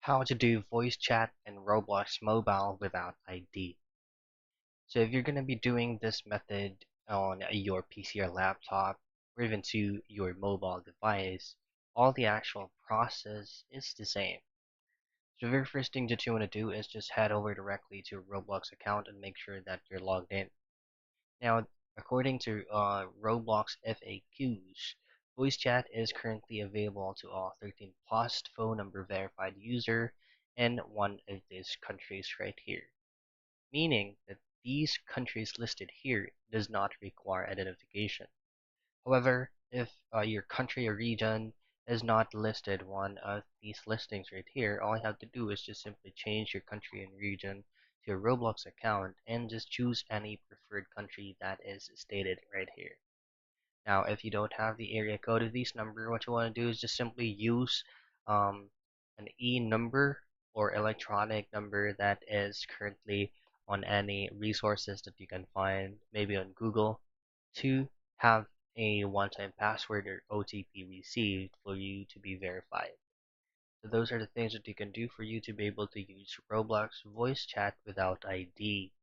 How to do voice chat in Roblox mobile without ID. So if you're going to be doing this method on your PC or laptop or even to your mobile device, all the actual process is the same. So the very first thing that you want to do is just head over directly to your Roblox account and make sure that you're logged in. Now, according to Roblox FAQs, voice chat is currently available to all 13 plus phone number verified user in one of these countries right here, meaning that these countries listed here does not require identification. However, if your country or region is not listed one of these listings right here, all you have to do is just simply change your country and region to your Roblox account and just choose any preferred country that is stated right here. Now, if you don't have the area code of these number, what you want to do is just simply use um, an E number or electronic number that is currently on any resources that you can find, maybe on Google, to have a one-time password or OTP received for you to be verified. So those are the things that you can do for you to be able to use Roblox voice chat without ID.